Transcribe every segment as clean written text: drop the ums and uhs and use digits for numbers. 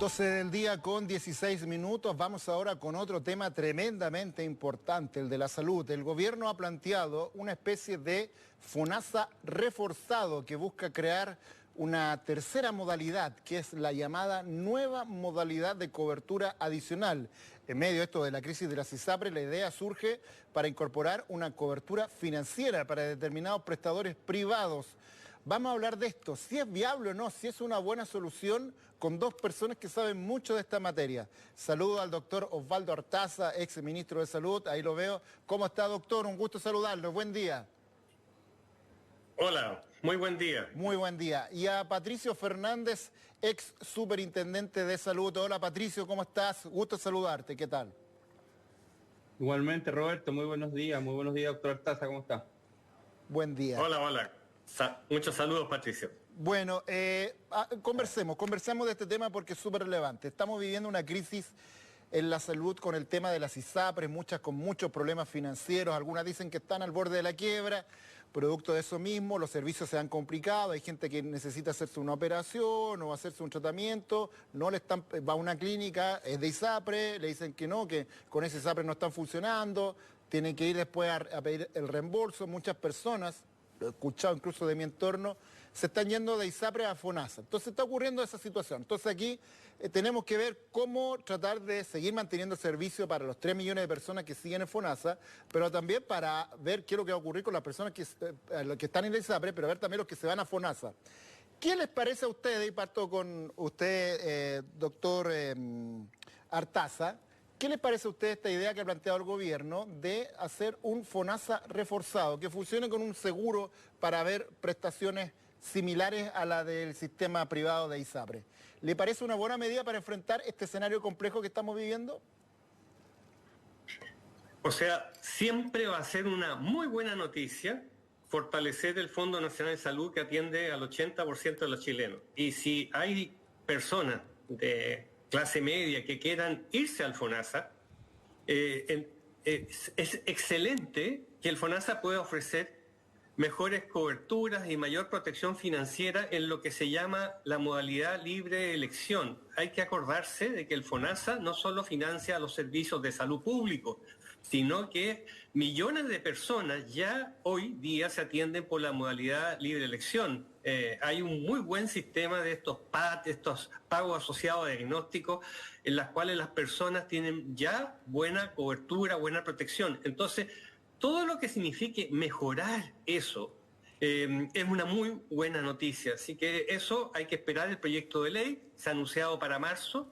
12 del día con 16 minutos. Vamos ahora con otro tema tremendamente importante, el de la salud. El gobierno ha planteado una especie de FONASA reforzado que busca crear una tercera modalidad, que es la llamada nueva modalidad de cobertura adicional. En medio de esto de la crisis de las ISAPRE, la idea surge para incorporar una cobertura financiera para determinados prestadores privados. Vamos a hablar de esto, si es viable o no, si es una buena solución, con dos personas que saben mucho de esta materia. Saludo al doctor Osvaldo Artaza, ex ministro de Salud, ahí lo veo. ¿Cómo está, doctor? Un gusto saludarlo, buen día. Hola, muy buen día. Muy buen día. Y a Patricio Fernández, ex superintendente de Salud. Hola, Patricio, ¿cómo estás? Gusto saludarte, ¿qué tal? Igualmente, Roberto, muy buenos días, doctor Artaza, ¿cómo está? Buen día. Hola, hola. Muchos saludos, Patricio. Bueno, conversemos de este tema porque es súper relevante. Estamos viviendo una crisis en la salud con el tema de las ISAPRES, muchas con muchos problemas financieros, algunas dicen que están al borde de la quiebra, producto de eso mismo, los servicios se han complicado, hay gente que necesita hacerse una operación o hacerse un tratamiento, no le están, va a una clínica, es de ISAPRE, le dicen que no, que con ese ISAPRE no están funcionando, tienen que ir después a pedir el reembolso, muchas personas, lo he escuchado incluso de mi entorno, se están yendo de ISAPRE a FONASA. Entonces está ocurriendo esa situación. Entonces aquí tenemos que ver cómo tratar de seguir manteniendo el servicio para los 3 millones de personas que siguen en FONASA, pero también para ver qué es lo que va a ocurrir con las personas que están en ISAPRE, pero ver también los que se van a FONASA. ¿Qué les parece a ustedes? Y parto con usted, doctor Artaza. ¿Qué les parece a usted esta idea que ha planteado el gobierno de hacer un FONASA reforzado, que funcione con un seguro para ver prestaciones similares a la del sistema privado de ISAPRE? ¿Le parece una buena medida para enfrentar este escenario complejo que estamos viviendo? O sea, siempre va a ser una muy buena noticia fortalecer el Fondo Nacional de Salud que atiende al 80% de los chilenos. Y si hay personas de clase media que quieran irse al FONASA, es excelente que el FONASA pueda ofrecer mejores coberturas y mayor protección financiera en lo que se llama la modalidad libre de elección. Hay que acordarse de que el FONASA no solo financia los servicios de salud público, sino que millones de personas ya hoy día se atienden por la modalidad libre de elección. Hay un muy buen sistema de estos PAT, estos pagos asociados a diagnósticos, en las cuales las personas tienen ya buena cobertura, buena protección. Entonces, todo lo que signifique mejorar eso es una muy buena noticia. Así que eso hay que esperar el proyecto de ley, se ha anunciado para marzo.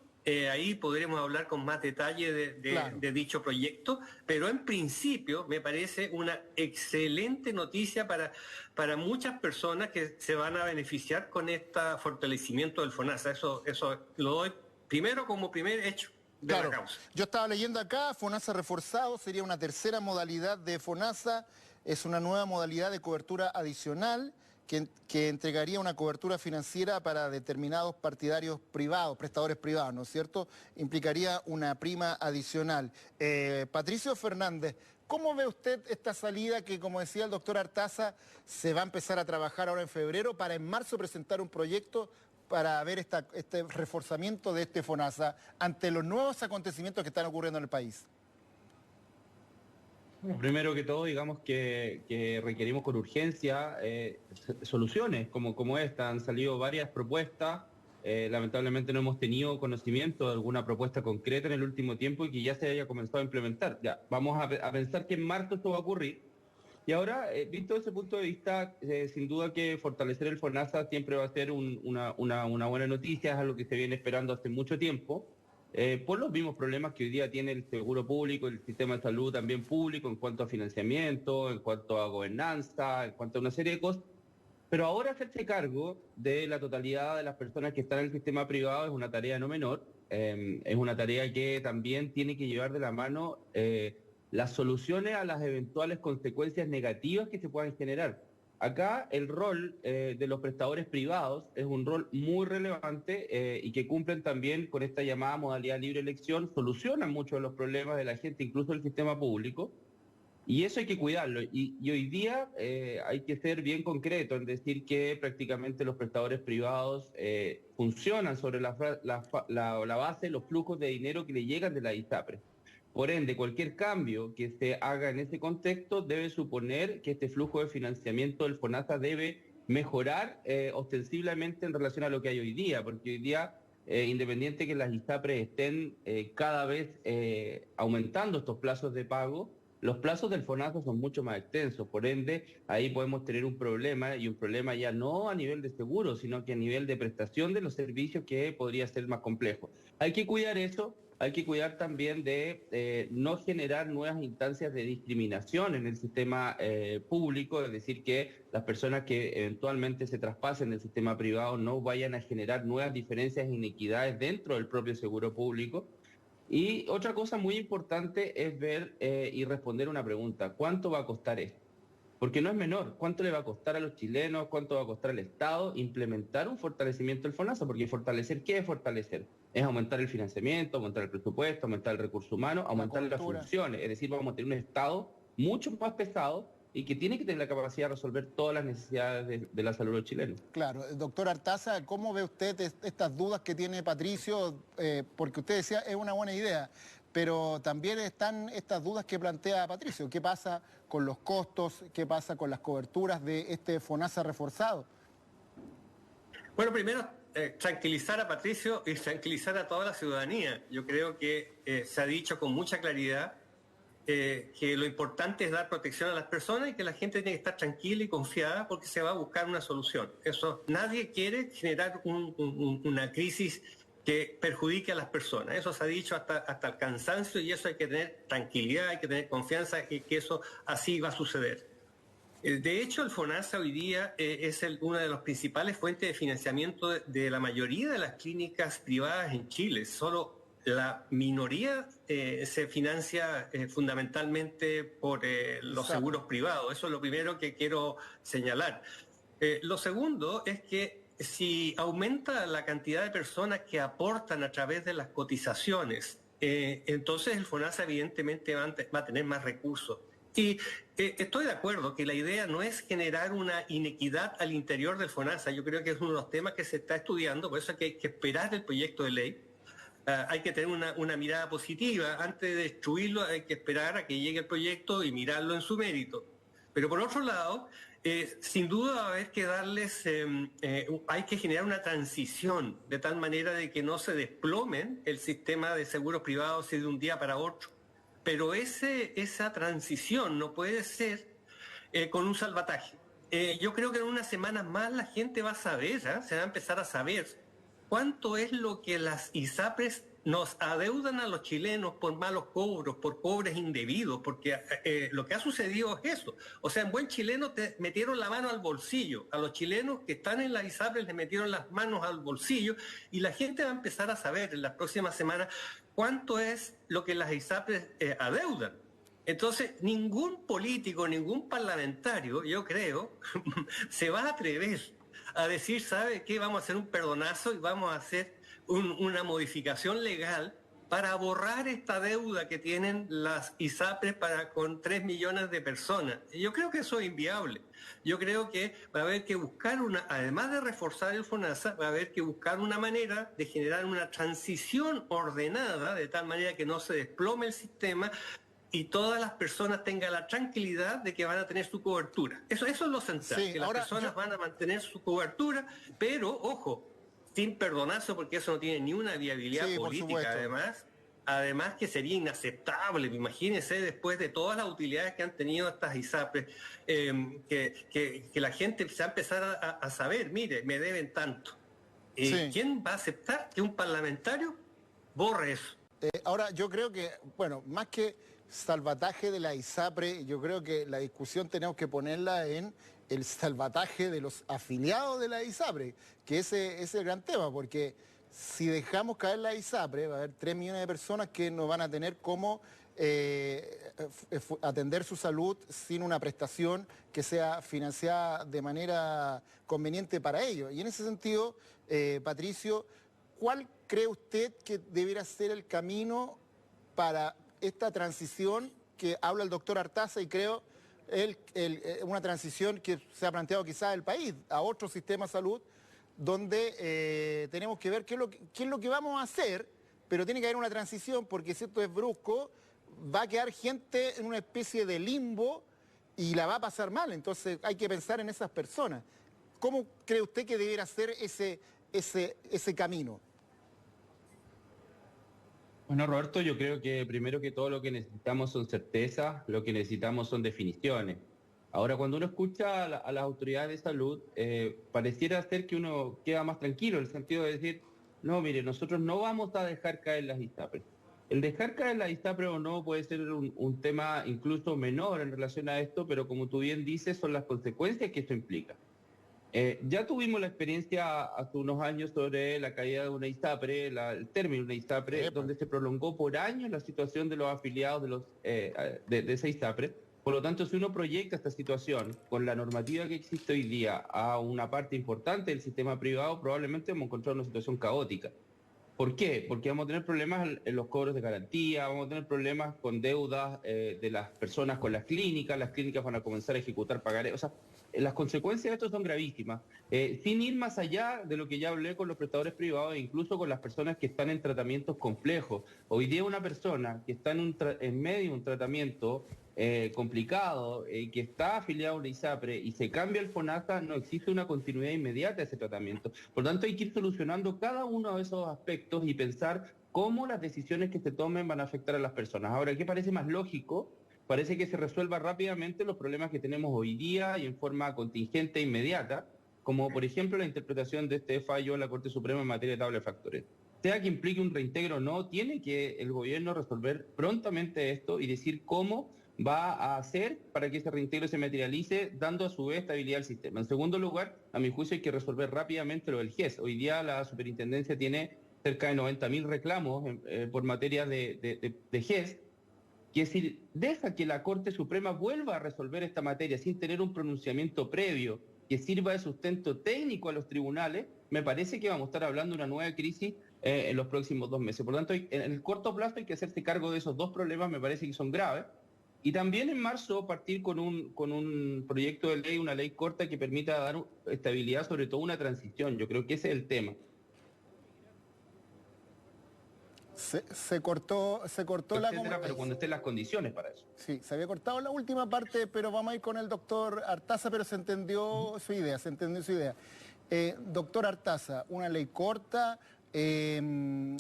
Ahí podremos hablar con más detalle Claro. de dicho proyecto, pero en principio me parece una excelente noticia para muchas personas que se van a beneficiar con este fortalecimiento del FONASA. Eso lo doy primero como primer hecho. Claro, yo estaba leyendo acá, FONASA reforzado sería una tercera modalidad de FONASA, es una nueva modalidad de cobertura adicional que entregaría una cobertura financiera para determinados partidarios privados, prestadores privados, ¿no es cierto? Implicaría una prima adicional. Patricio Fernández, ¿cómo ve usted esta salida que, como decía el doctor Artaza, se va a empezar a trabajar ahora en febrero para en marzo presentar un proyecto para ver este reforzamiento de este FONASA ante los nuevos acontecimientos que están ocurriendo en el país? Primero que todo, digamos que requerimos con urgencia soluciones como esta. Han salido varias propuestas, lamentablemente no hemos tenido conocimiento de alguna propuesta concreta en el último tiempo y que ya se haya comenzado a implementar. Ya, vamos a pensar que en marzo esto va a ocurrir. Y ahora, visto desde ese punto de vista, sin duda que fortalecer el FONASA siempre va a ser una buena noticia, es algo que se viene esperando hace mucho tiempo, por los mismos problemas que hoy día tiene el seguro público, el sistema de salud también público, en cuanto a financiamiento, en cuanto a gobernanza, en cuanto a una serie de cosas. Pero ahora hacerse cargo de la totalidad de las personas que están en el sistema privado es una tarea no menor, es una tarea que también tiene que llevar de la mano las soluciones a las eventuales consecuencias negativas que se puedan generar. Acá el rol de los prestadores privados es un rol muy relevante y que cumplen también con esta llamada modalidad libre elección, solucionan muchos de los problemas de la gente, incluso el sistema público, Y eso hay que cuidarlo. Y hoy día hay que ser bien concreto en decir que prácticamente los prestadores privados funcionan sobre la base de los flujos de dinero que le llegan de la ISAPRE. Por ende, cualquier cambio que se haga en ese contexto debe suponer que este flujo de financiamiento del FONASA debe mejorar ostensiblemente en relación a lo que hay hoy día, porque hoy día, independiente que las ISAPRES estén cada vez aumentando estos plazos de pago, los plazos del FONASA son mucho más extensos, por ende, ahí podemos tener un problema, y un problema ya no a nivel de seguro, sino que a nivel de prestación de los servicios, que podría ser más complejo. Hay que cuidar eso, hay que cuidar también de no generar nuevas instancias de discriminación en el sistema público, es decir, que las personas que eventualmente se traspasen del sistema privado no vayan a generar nuevas diferencias e inequidades dentro del propio seguro público. Y otra cosa muy importante es ver y responder una pregunta: ¿cuánto va a costar esto? Porque no es menor. ¿Cuánto le va a costar a los chilenos? ¿Cuánto va a costar al Estado implementar un fortalecimiento del FONASA? Porque fortalecer, ¿qué es fortalecer? Es aumentar el financiamiento, aumentar el presupuesto, aumentar el recurso humano, aumentar las funciones. Es decir, vamos a tener un Estado mucho más pesado y que tiene que tener la capacidad de resolver todas las necesidades de la salud de los chilenos. Claro, doctor Artaza, ¿cómo ve usted estas dudas que tiene Patricio? Porque usted decía, es una buena idea, pero también están estas dudas que plantea Patricio. ¿Qué pasa con los costos? ¿Qué pasa con las coberturas de este FONASA reforzado? Bueno, primero, tranquilizar a Patricio y tranquilizar a toda la ciudadanía. Yo creo que se ha dicho con mucha claridad que lo importante es dar protección a las personas y que la gente tiene que estar tranquila y confiada porque se va a buscar una solución. Eso, nadie quiere generar una crisis que perjudique a las personas. Eso se ha dicho hasta el cansancio, y eso hay que tener tranquilidad, hay que tener confianza en que eso así va a suceder. De hecho, el FONASA hoy día es una de las principales fuentes de financiamiento de la mayoría de las clínicas privadas en Chile. Solo la minoría se financia fundamentalmente por los seguros privados. Eso es lo primero que quiero señalar. Lo segundo es que si aumenta la cantidad de personas que aportan a través de las cotizaciones, entonces el FONASA evidentemente va a tener más recursos. Y estoy de acuerdo que la idea no es generar una inequidad al interior del FONASA. Yo creo que es uno de los temas que se está estudiando, por eso hay que esperar el proyecto de ley. Hay que tener una mirada positiva. Antes de destruirlo hay que esperar a que llegue el proyecto y mirarlo en su mérito. Pero por otro lado, sin duda va a haber que darles, hay que generar una transición de tal manera de que no se desplomen el sistema de seguros privados de un día para otro. Pero esa transición no puede ser con un salvataje. Yo creo que en unas semanas más la gente va a saber, se va a empezar a saber cuánto es lo que las ISAPRES nos adeudan a los chilenos por malos cobros, por cobres indebidos, porque lo que ha sucedido es eso. O sea, en buen chileno te metieron la mano al bolsillo. A los chilenos que están en las ISAPRES les metieron las manos al bolsillo, y la gente va a empezar a saber en las próximas semanas cuánto es lo que las ISAPRES adeudan. Entonces, ningún político, ningún parlamentario, yo creo, se va a atrever a decir, ¿sabe qué? Vamos a hacer un perdonazo y vamos a hacer una modificación legal para borrar esta deuda que tienen las ISAPRES con 3 millones de personas. Yo creo que eso es inviable. Yo creo que va a haber que buscar además de reforzar el FONASA, va a haber que buscar una manera de generar una transición ordenada, de tal manera que no se desplome el sistema y todas las personas tengan la tranquilidad de que van a tener su cobertura. Eso es lo central, sí, que las personas van a mantener su cobertura, pero, ojo, sin perdonazo, porque eso no tiene ni una viabilidad política, además que sería inaceptable. Imagínense, después de todas las utilidades que han tenido estas ISAPRES, que la gente se va a empezar a saber, mire, me deben tanto. ¿Quién va a aceptar que un parlamentario borre eso? Ahora, yo creo que, bueno, más que salvataje de la ISAPRE, yo creo que la discusión tenemos que ponerla en el salvataje de los afiliados de la ISAPRE, que ese es el gran tema, porque si dejamos caer la ISAPRE, va a haber 3 millones de personas que no van a tener cómo atender su salud sin una prestación que sea financiada de manera conveniente para ellos. Y en ese sentido, Patricio, ¿cuál cree usted que debiera ser el camino para esta transición que habla el doctor Artaza y creo una transición que se ha planteado quizás el país a otro sistema de salud, donde tenemos que ver qué es lo que vamos a hacer, pero tiene que haber una transición porque si esto es brusco, va a quedar gente en una especie de limbo y la va a pasar mal. Entonces hay que pensar en esas personas. ¿Cómo cree usted que debiera ser ese camino? Bueno, Roberto, yo creo que primero que todo lo que necesitamos son certezas, lo que necesitamos son definiciones. Ahora, cuando uno escucha a las autoridades de salud, pareciera ser que uno queda más tranquilo, en el sentido de decir, no, mire, nosotros no vamos a dejar caer las ISAPRES. El dejar caer las ISAPRES o no puede ser un tema incluso menor en relación a esto, pero como tú bien dices, son las consecuencias que esto implica. Ya tuvimos la experiencia hace unos años sobre la caída de una ISAPRE, el término de una ISAPRE, donde se prolongó por años la situación de los afiliados de esa ISAPRE. Por lo tanto, si uno proyecta esta situación con la normativa que existe hoy día a una parte importante del sistema privado, probablemente vamos a encontrar una situación caótica. ¿Por qué? Porque vamos a tener problemas en los cobros de garantía, vamos a tener problemas con deudas de las personas con las clínicas van a comenzar a ejecutar pagarés. O sea, las consecuencias de esto son gravísimas. Sin ir más allá de lo que ya hablé con los prestadores privados e incluso con las personas que están en tratamientos complejos. Hoy día una persona que está en medio de un tratamiento complicado, que está afiliado a una ISAPRE y se cambia el FONASA, no existe una continuidad inmediata de ese tratamiento. Por lo tanto, hay que ir solucionando cada uno de esos aspectos y pensar cómo las decisiones que se tomen van a afectar a las personas. Ahora, ¿qué parece más lógico? Parece que se resuelva rápidamente los problemas que tenemos hoy día y en forma contingente e inmediata, como por ejemplo la interpretación de este fallo en la Corte Suprema en materia de tabla de factores. Sea que implique un reintegro o no, tiene que el gobierno resolver prontamente esto y decir cómo va a hacer para que ese reintegro se materialice, dando a su vez estabilidad al sistema. En segundo lugar, a mi juicio hay que resolver rápidamente lo del GES. Hoy día la superintendencia tiene cerca de 90.000 reclamos por materia de GES, que si deja que la Corte Suprema vuelva a resolver esta materia sin tener un pronunciamiento previo que sirva de sustento técnico a los tribunales, me parece que vamos a estar hablando de una nueva crisis en los próximos 2 meses. Por lo tanto, en el corto plazo hay que hacerse cargo de esos dos problemas, me parece que son graves. Y también en marzo partir con un proyecto de ley, una ley corta que permita dar estabilidad, sobre todo una transición. Yo creo que ese es el tema. Se cortó la comunicación. Pero cuando estén las condiciones para eso. Sí, se había cortado la última parte, pero vamos a ir con el doctor Artaza, pero se entendió su idea, doctor Artaza, una ley corta,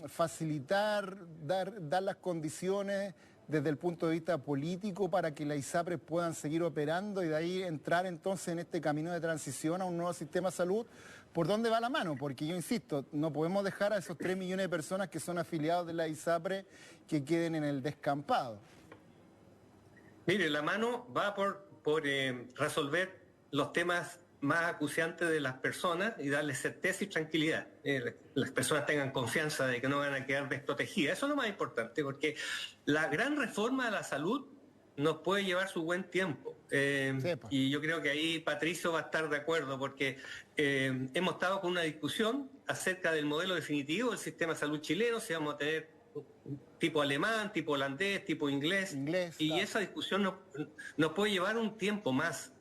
facilitar, dar las condiciones desde el punto de vista político para que las ISAPRES puedan seguir operando y de ahí entrar entonces en este camino de transición a un nuevo sistema de salud. ¿Por dónde va la mano? Porque yo insisto, no podemos dejar a esos 3 millones de personas que son afiliados de la ISAPRE que queden en el descampado. Mire, la mano va por resolver los temas más acuciantes de las personas y darles certeza y tranquilidad. Las personas tengan confianza de que no van a quedar desprotegidas. Eso es lo más importante, porque la gran reforma de la salud nos puede llevar su buen tiempo. Y yo creo que ahí Patricio va a estar de acuerdo, porque hemos estado con una discusión acerca del modelo definitivo del sistema de salud chileno, si vamos a tener tipo alemán, tipo holandés, tipo inglés y claro. Esa discusión nos puede llevar un tiempo más.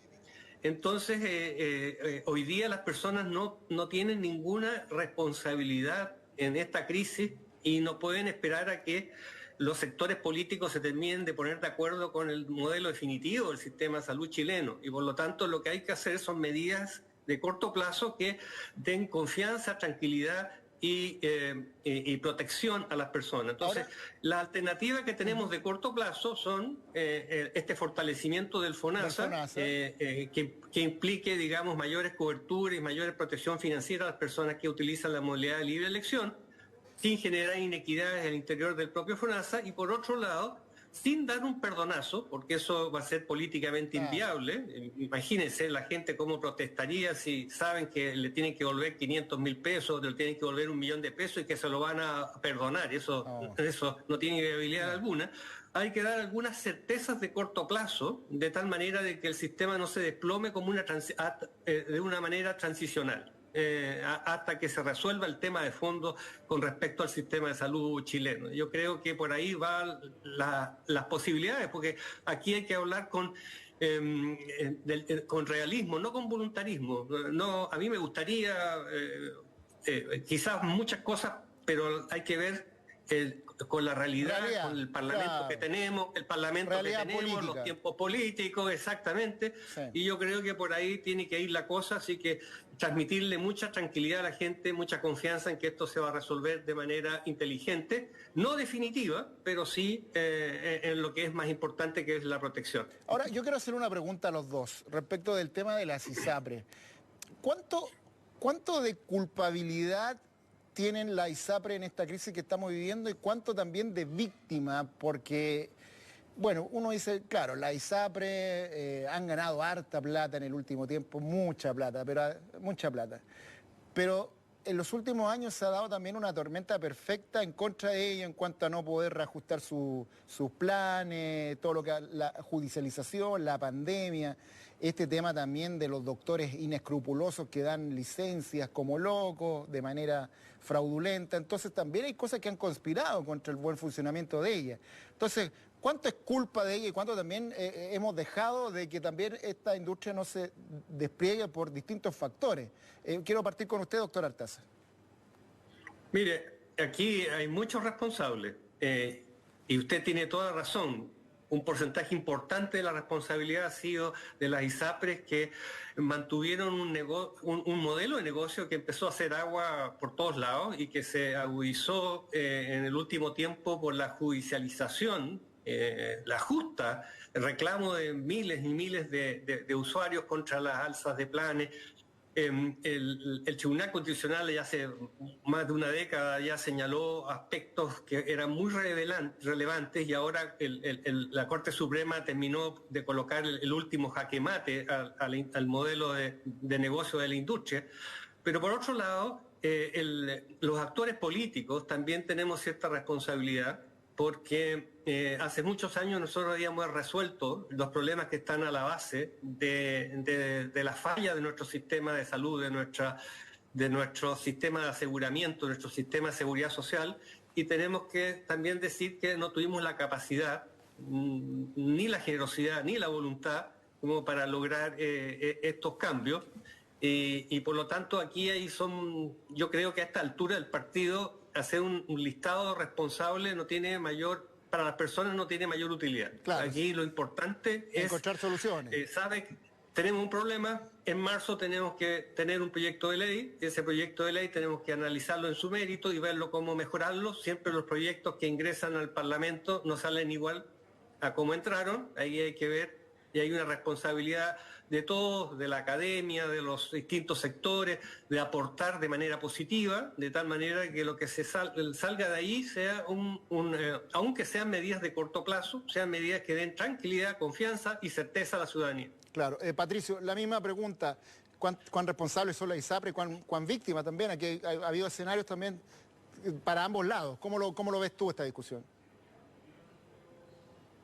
Entonces, hoy día las personas no tienen ninguna responsabilidad en esta crisis y no pueden esperar a que los sectores políticos se terminen de poner de acuerdo con el modelo definitivo del sistema de salud chileno. Y por lo tanto, lo que hay que hacer son medidas de corto plazo que den confianza, tranquilidad y protección a las personas. Entonces, la alternativa que tenemos de corto plazo son este fortalecimiento del FONASA, que implique, digamos, mayores coberturas y mayor protección financiera a las personas que utilizan la modalidad de libre elección, sin generar inequidades al interior del propio FONASA, y por otro lado, sin dar un perdonazo, porque eso va a ser políticamente inviable. Imagínense la gente cómo protestaría si saben que le tienen que devolver 500.000 pesos, le tienen que devolver 1 millón de pesos y que se lo van a perdonar. Eso no tiene viabilidad alguna. Hay que dar algunas certezas de corto plazo, de tal manera de que el sistema no se desplome como de una manera transicional. hasta que se resuelva el tema de fondo con respecto al sistema de salud chileno. Yo creo que por ahí van las posibilidades, porque aquí hay que hablar con realismo, no con voluntarismo. No, a mí me gustaría quizás muchas cosas, pero hay que ver con la realidad, con el Parlamento claro. que tenemos, Realidad política. los tiempos políticos, exactamente. Sí. Y yo creo que por ahí tiene que ir la cosa, así que transmitirle mucha tranquilidad a la gente, mucha confianza en que esto se va a resolver de manera inteligente, no definitiva, pero sí en lo que es más importante, que es la protección. Ahora, yo quiero hacer una pregunta a los dos respecto del tema de las ISAPRES. ¿Cuánto de culpabilidad tienen la ISAPRE en esta crisis que estamos viviendo y cuánto también de víctima? Porque, bueno, uno dice, claro, la ISAPRE han ganado harta plata en el último tiempo, mucha plata, pero en los últimos años se ha dado también una tormenta perfecta en contra de ella en cuanto a no poder reajustar sus planes, todo lo que la judicialización, la pandemia, este tema también de los doctores inescrupulosos que dan licencias como locos, de manera fraudulenta. Entonces también hay cosas que han conspirado contra el buen funcionamiento de ella. Entonces, ¿cuánto es culpa de ella y cuánto también hemos dejado de que también esta industria no se despliegue por distintos factores? Quiero partir con usted, doctor Artaza. Mire, aquí hay muchos responsables y usted tiene toda razón. Un porcentaje importante de la responsabilidad ha sido de las ISAPRES, que mantuvieron un modelo de negocio que empezó a hacer agua por todos lados y que se agudizó en el último tiempo por la judicialización, la justa, el reclamo de miles y miles de usuarios contra las alzas de planes. El Tribunal Constitucional ya hace más de una década ya señaló aspectos que eran muy relevantes, y ahora la Corte Suprema terminó de colocar el último jaque mate al modelo de negocio de la industria. Pero por otro lado, los actores políticos también tenemos cierta responsabilidad, porque hace muchos años nosotros habíamos resuelto los problemas que están a la base de la falla de nuestro sistema de salud, de nuestro sistema de aseguramiento, de nuestro sistema de seguridad social, y tenemos que también decir que no tuvimos la capacidad, ni la generosidad, ni la voluntad como para lograr estos cambios. Y por lo tanto aquí yo creo que a esta altura del partido hacer un listado responsable para las personas no tiene mayor utilidad. Claro. Aquí lo importante es encontrar soluciones. Sabe que tenemos un problema, en marzo tenemos que tener un proyecto de ley, ese proyecto de ley tenemos que analizarlo en su mérito y verlo cómo mejorarlo. Siempre los proyectos que ingresan al Parlamento no salen igual a cómo entraron, ahí hay que ver, y hay una responsabilidad de todos, de la academia, de los distintos sectores, de aportar de manera positiva, de tal manera que lo que salga de ahí sea aunque sean medidas de corto plazo, sean medidas que den tranquilidad, confianza y certeza a la ciudadanía. Claro. Patricio, la misma pregunta, ¿cuán responsables son las ISAPRE, cuán víctimas también? Aquí ha habido escenarios también para ambos lados. ¿Cómo lo ves tú esta discusión?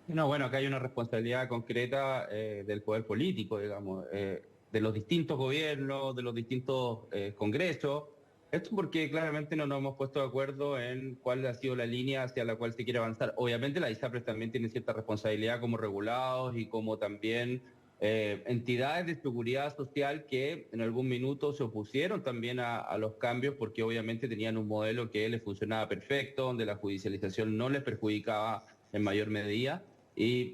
No, bueno, acá hay una responsabilidad concreta del poder político, digamos, de los distintos gobiernos, de los distintos congresos. Esto porque claramente no nos hemos puesto de acuerdo en cuál ha sido la línea hacia la cual se quiere avanzar. Obviamente las ISAPRES también tienen cierta responsabilidad como regulados y como también entidades de seguridad social que en algún minuto se opusieron también a los cambios, porque obviamente tenían un modelo que les funcionaba perfecto, donde la judicialización no les perjudicaba en mayor medida.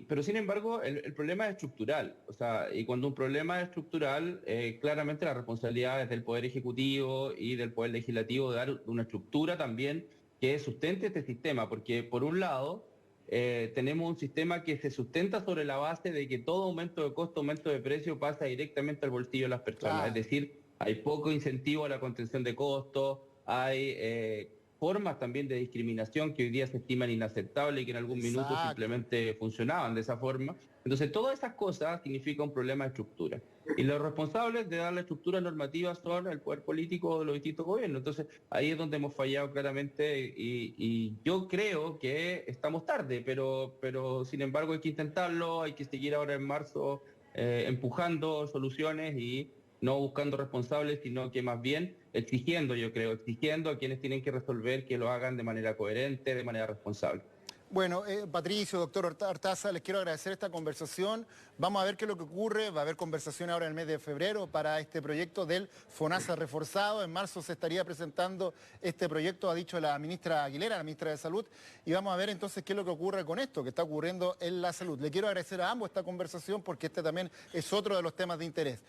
Pero sin embargo, el problema es estructural. O sea, y cuando un problema es estructural, claramente la responsabilidad es del Poder Ejecutivo y del Poder Legislativo de dar una estructura también que sustente este sistema. Porque por un lado, tenemos un sistema que se sustenta sobre la base de que todo aumento de costo, aumento de precio pasa directamente al bolsillo de las personas. Claro. Es decir, hay poco incentivo a la contención de costos, hay formas también de discriminación que hoy día se estiman inaceptables y que en algún minuto Exacto. simplemente funcionaban de esa forma. Entonces, todas esas cosas significan un problema de estructura. Y los responsables de dar la estructura normativa son el poder político de los distintos gobiernos. Entonces, ahí es donde hemos fallado claramente y yo creo que estamos tarde, pero sin embargo hay que intentarlo, hay que seguir ahora en marzo empujando soluciones y no buscando responsables, sino que más bien exigiendo, yo creo, exigiendo a quienes tienen que resolver que lo hagan de manera coherente, de manera responsable. Bueno, Patricio, doctor Artaza, les quiero agradecer esta conversación. Vamos a ver qué es lo que ocurre. Va a haber conversación ahora en el mes de febrero para este proyecto del FONASA reforzado. En marzo se estaría presentando este proyecto, ha dicho la ministra Aguilera, la ministra de Salud. Y vamos a ver entonces qué es lo que ocurre con esto, que está ocurriendo en la salud. Le quiero agradecer a ambos esta conversación porque este también es otro de los temas de interés.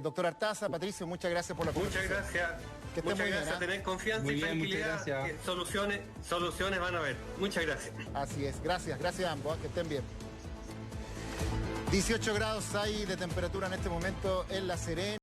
Doctor Artaza, Patricio, muchas gracias por la conversación. Muchas gracias. Que esté muchas muy gracias. bien, Tener confianza Muy y bien, tranquilidad. muchas gracias. Que soluciones van a haber. Muchas gracias. Así es, gracias a ambos, que estén bien. 18 grados hay de temperatura en este momento en La Serena.